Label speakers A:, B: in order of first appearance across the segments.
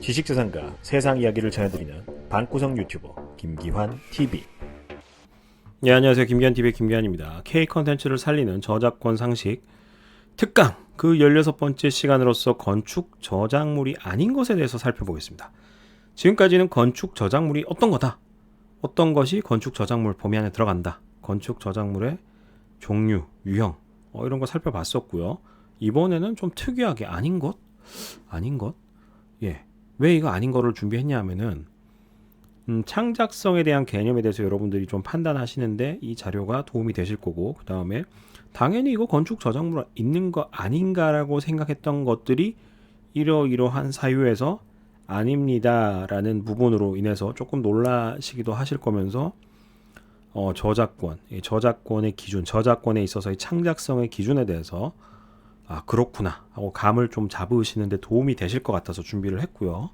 A: 지식재산가 세상 이야기를 전해드리는 방구석 유튜버 김기환 TV.
B: 네, 안녕하세요. 김기환 TV의 김기환입니다. K 컨텐츠를 살리는 저작권 상식 특강 그 16번째 시간으로서 건축 저작물이 아닌 것에 대해서 살펴보겠습니다. 지금까지는 건축 저작물이 어떤 거다, 어떤 것이 건축 저작물 범위 안에 들어간다, 건축 저작물의 종류, 유형 이런 거 살펴봤었고요. 이번에는 좀 특이하게 아닌 것? 왜 이거 아닌 거를 준비했냐 하면은 창작성에 대한 개념에 대해서 여러분들이 좀 판단하시는데 이 자료가 도움이 되실 거고, 그 다음에 당연히 이거 건축 저작물 있는 거 아닌가라고 생각했던 것들이 이러이러한 사유에서 아닙니다 라는 부분으로 인해서 조금 놀라시기도 하실 거면서 저작권의 기준, 저작권에 있어서의 창작성의 기준에 대해서 그렇구나 하고 감을 좀 잡으시는데 도움이 되실 것 같아서 준비를 했고요.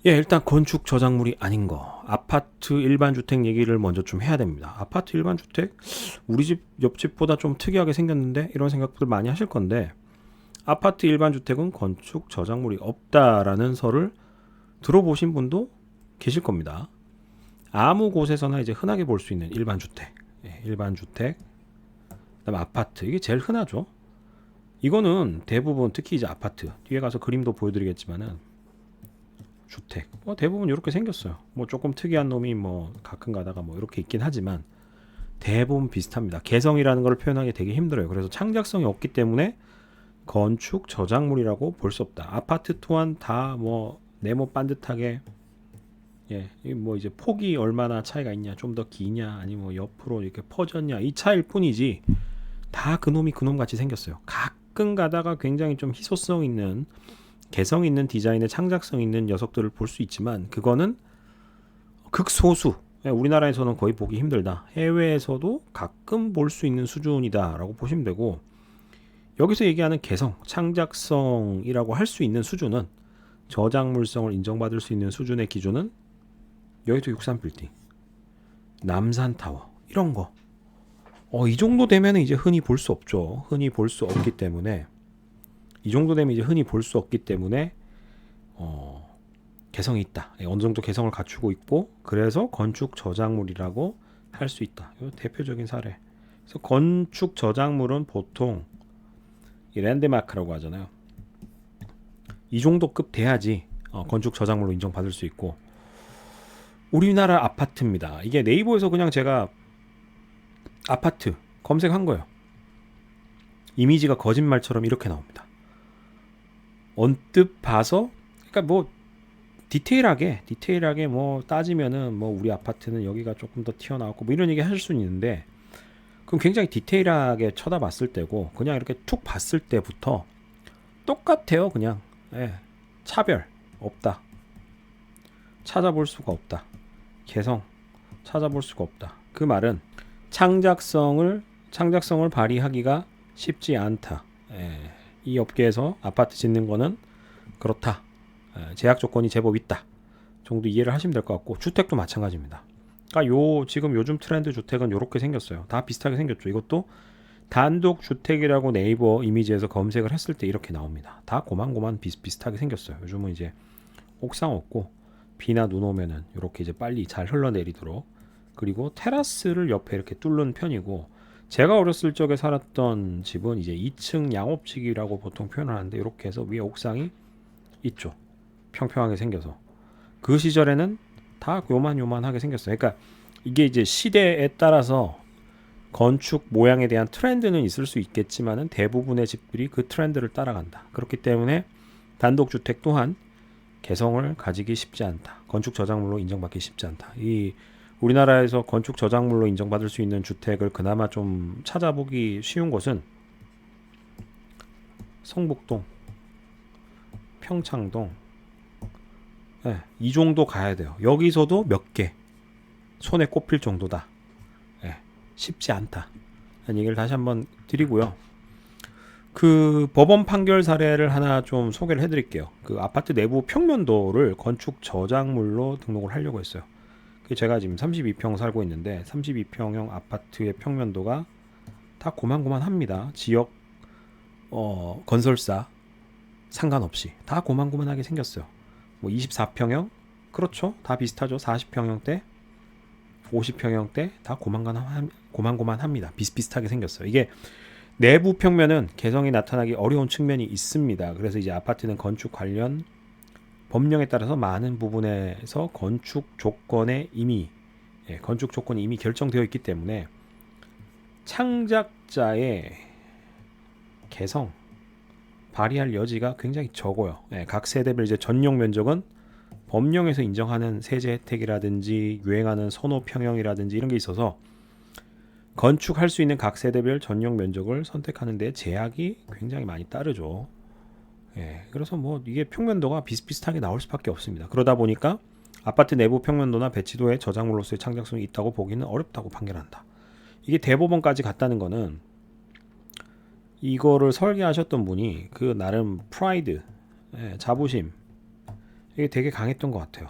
B: 일단 건축 저작물이 아닌 거, 아파트 일반 주택 얘기를 먼저 좀 해야 됩니다. 아파트 일반 주택, 우리 집 옆집보다 좀 특이하게 생겼는데 이런 생각들 많이 하실 건데, 아파트 일반 주택은 건축 저작물이 없다라는 설을 들어보신 분도 계실 겁니다. 아무 곳에서나 이제 흔하게 볼 수 있는 일반 주택, 그다음에 아파트, 이게 제일 흔하죠. 이거는 대부분 특히 이제 아파트, 뒤에 가서 그림도 보여드리겠지만은 주택 대부분 이렇게 생겼어요. 조금 특이한 놈이 가끔 가다가 이렇게 있긴 하지만 대부분 비슷합니다. 개성이라는 걸 표현하기 되게 힘들어요. 그래서 창작성이 없기 때문에 건축 저작물이라고 볼 수 없다. 아파트 또한 다 네모 반듯하게 이제 폭이 얼마나 차이가 있냐, 좀 더 기냐, 아니면 옆으로 이렇게 퍼졌냐, 이 차이일 뿐이지 다 그놈이 그놈 같이 생겼어요. 가끔 가다가 굉장히 좀 희소성 있는, 개성 있는 디자인의 창작성 있는 녀석들을 볼 수 있지만 그거는 극소수. 우리나라에서는 거의 보기 힘들다. 해외에서도 가끔 볼 수 있는 수준이다 라고 보시면 되고, 여기서 얘기하는 개성, 창작성이라고 할 수 있는 수준은, 저작물성을 인정받을 수 있는 수준의 기준은 여의도 63빌딩, 남산타워 이런 거. 이 정도 되면 이제 흔히 볼 수 없죠. 흔히 볼 수 없기 때문에, 개성이 있다. 어느 정도 개성을 갖추고 있고, 그래서 건축 저작물이라고 할 수 있다. 이 대표적인 사례. 그래서 건축 저작물은 보통 이 랜드마크라고 하잖아요. 이 정도 급 돼야지 건축 저작물로 인정받을 수 있고, 우리나라 아파트입니다. 이게 네이버에서 그냥 제가 아파트 검색한 거예요. 이미지가 거짓말처럼 이렇게 나옵니다. 언뜻 봐서, 그러니까 디테일하게 따지면은 우리 아파트는 여기가 조금 더 튀어나왔고 이런 얘기 하실 수는 있는데, 그럼 굉장히 디테일하게 쳐다봤을 때고, 그냥 이렇게 툭 봤을 때부터 똑같아요. 그냥 차별 없다, 찾아볼 수가 없다, 개성 찾아볼 수가 없다. 그 말은 창작성을 발휘하기가 쉽지 않다. 이 업계에서 아파트 짓는 거는 그렇다, 제약 조건이 제법 있다 정도 이해를 하시면 될 것 같고, 주택도 마찬가지입니다. 그러니까 지금 요즘 트렌드 주택은 이렇게 생겼어요. 다 비슷하게 생겼죠. 이것도 단독 주택이라고 네이버 이미지에서 검색을 했을 때 이렇게 나옵니다. 다 고만고만 비슷비슷하게 생겼어요. 요즘은 이제 옥상 없고 비나 눈 오면은 이렇게 이제 빨리 잘 흘러내리도록, 그리고 테라스를 옆에 이렇게 뚫는 편이고, 제가 어렸을 적에 살았던 집은 이제 2층 양업직이라고 보통 표현을 하는데, 이렇게 해서 위에 옥상이 있죠. 평평하게 생겨서. 그 시절에는 다 요만하게 생겼어요. 그러니까 이게 이제 시대에 따라서 건축 모양에 대한 트렌드는 있을 수 있겠지만은 대부분의 집들이 그 트렌드를 따라간다. 그렇기 때문에 단독주택 또한 개성을 가지기 쉽지 않다. 건축 저작물로 인정받기 쉽지 않다. 이 우리나라에서 건축 저작물로 인정받을 수 있는 주택을 그나마 좀 찾아보기 쉬운 곳은 성북동, 평창동, 이 정도 가야 돼요. 여기서도 몇 개 손에 꼽힐 정도다. 쉽지 않다 라는 얘기를 다시 한번 드리고요. 그 법원 판결 사례를 하나 좀 소개를 해드릴게요. 그 아파트 내부 평면도를 건축 저작물로 등록을 하려고 했어요. 제가 지금 32평 살고 있는데 32평형 아파트의 평면도가 다 고만고만합니다. 지역 건설사 상관없이 다 고만고만하게 생겼어요. 뭐 24평형 그렇죠. 다 비슷하죠. 40평형대 50평형대 다 고만고만합니다. 비슷비슷하게 생겼어요. 이게 내부 평면은 개성이 나타나기 어려운 측면이 있습니다. 그래서 이제 아파트는 건축 관련 법령에 따라서 많은 부분에서 건축 조건이 이미 결정되어 있기 때문에 창작자의 개성 발휘할 여지가 굉장히 적어요. 각 세대별 이제 전용 면적은 법령에서 인정하는 세제 혜택이라든지 유행하는 선호 평형이라든지 이런 게 있어서 건축할 수 있는 각 세대별 전용 면적을 선택하는 데 제약이 굉장히 많이 따르죠. 그래서 뭐 이게 평면도가 비슷비슷하게 나올 수밖에 없습니다. 그러다 보니까 아파트 내부 평면도나 배치도에 저작물로서의 창작성이 있다고 보기는 어렵다고 판결한다. 이게 대법원까지 갔다는 거는 이거를 설계하셨던 분이 그 나름 프라이드, 자부심 이게 되게 강했던 것 같아요.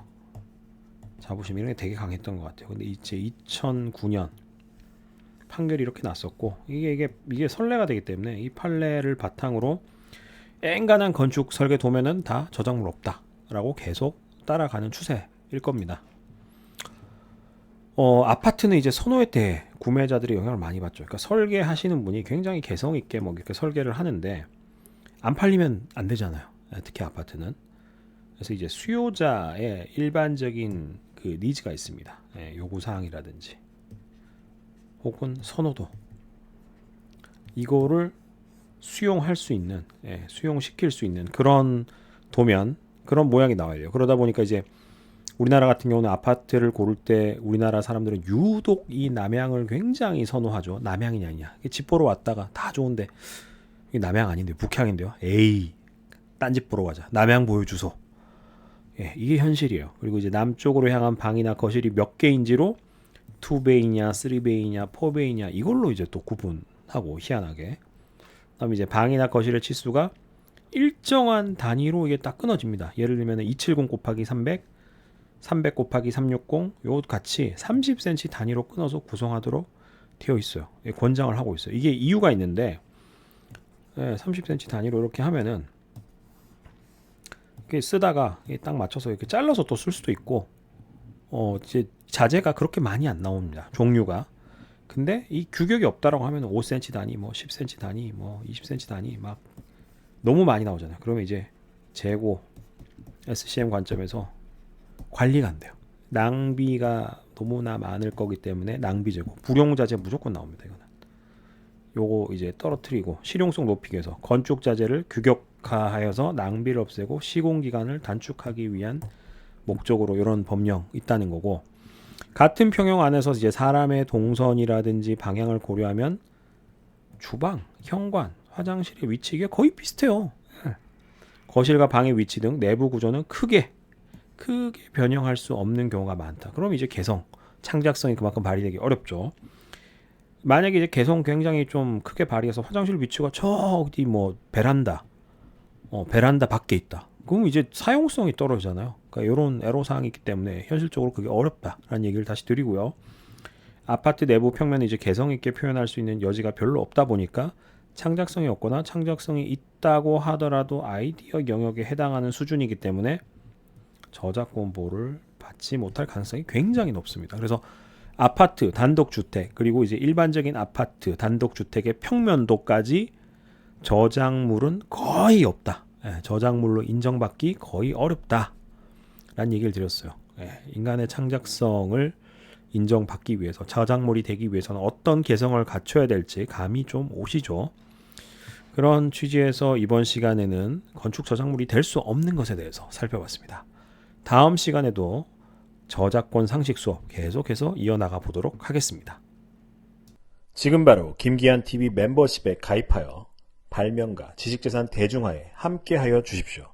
B: 자부심 이런 게 되게 강했던 것 같아요. 근데 이제 2009년 판결이 이렇게 났었고 이게 선례가 되기 때문에 이 판례를 바탕으로 앵간한 건축 설계 도면은 다 저작물 없다라고 계속 따라가는 추세일 겁니다. 아파트는 이제 선호에 대해 구매자들이 영향을 많이 받죠. 그러니까 설계하시는 분이 굉장히 개성 있게 뭐 이렇게 설계를 하는데 안 팔리면 안 되잖아요. 특히 아파트는. 그래서 이제 수요자의 일반적인 그 니즈가 있습니다. 요구 사항이라든지 혹은 선호도 이거를 수용할 수 있는, 수용시킬 수 있는 그런 도면, 그런 모양이 나와야 돼요. 그러다 보니까 이제 우리나라 같은 경우는 아파트를 고를 때 우리나라 사람들은 유독 이 남향을 굉장히 선호하죠. 남향이냐 아니냐. 집 보러 왔다가 다 좋은데 이게 남향 아닌데 북향인데요. 에이, 딴 집 보러 가자. 남향 보여주소. 이게 현실이에요. 그리고 이제 남쪽으로 향한 방이나 거실이 몇 개인지로 2베이냐, 3베이냐, 4베이냐 이걸로 이제 또 구분하고 희한하게. 그다음에 이제 방이나 거실의 치수가 일정한 단위로 이게 딱 끊어집니다. 예를 들면 270 곱하기 300, 300 곱하기 360 요 같이 30cm 단위로 끊어서 구성하도록 되어 있어요. 권장을 하고 있어요. 이게 이유가 있는데 30cm 단위로 이렇게 하면은 이렇게 쓰다가 딱 맞춰서 이렇게 잘라서 또 쓸 수도 있고 이제 자재가 그렇게 많이 안 나옵니다. 종류가. 근데 이 규격이 없다라고 하면 5cm 단위, 뭐 10cm 단위, 뭐 20cm 단위 막 너무 많이 나오잖아요. 그러면 이제 재고 SCM 관점에서 관리가 안 돼요. 낭비가 너무나 많을 거기 때문에 낭비 제고, 불용 자재 무조건 나옵니다. 이거는. 요거 이제 떨어뜨리고 실용성 높이기 위해서 건축 자재를 규격화하여서 낭비를 없애고 시공 기간을 단축하기 위한 목적으로 이런 법령 있다는 거고, 같은 평형 안에서 이제 사람의 동선이라든지 방향을 고려하면 주방, 현관, 화장실의 위치 이게 거의 비슷해요. 거실과 방의 위치 등 내부 구조는 크게 변형할 수 없는 경우가 많다. 그럼 이제 개성, 창작성이 그만큼 발휘되기 어렵죠. 만약에 이제 개성 굉장히 좀 크게 발휘해서 화장실 위치가 저 어디 뭐 베란다 밖에 있다. 그럼 이제 사용성이 떨어지잖아요. 그러니까 이런 애로사항이 있기 때문에 현실적으로 그게 어렵다라는 얘기를 다시 드리고요. 아파트 내부 평면을 이제 개성 있게 표현할 수 있는 여지가 별로 없다 보니까 창작성이 없거나 창작성이 있다고 하더라도 아이디어 영역에 해당하는 수준이기 때문에 저작권 보호를 받지 못할 가능성이 굉장히 높습니다. 그래서 아파트, 단독주택, 그리고 이제 일반적인 아파트, 단독주택의 평면도까지 저작물은 거의 없다. 저작물로 인정받기 거의 어렵다. 라는 얘기를 드렸어요. 인간의 창작성을 인정받기 위해서, 저작물이 되기 위해서는 어떤 개성을 갖춰야 될지 감이 좀 오시죠. 그런 취지에서 이번 시간에는 건축 저작물이 될 수 없는 것에 대해서 살펴봤습니다. 다음 시간에도 저작권 상식 수업 계속해서 이어나가 보도록 하겠습니다.
A: 지금 바로 김기한 TV 멤버십에 가입하여 발명가, 지식재산 대중화에 함께하여 주십시오.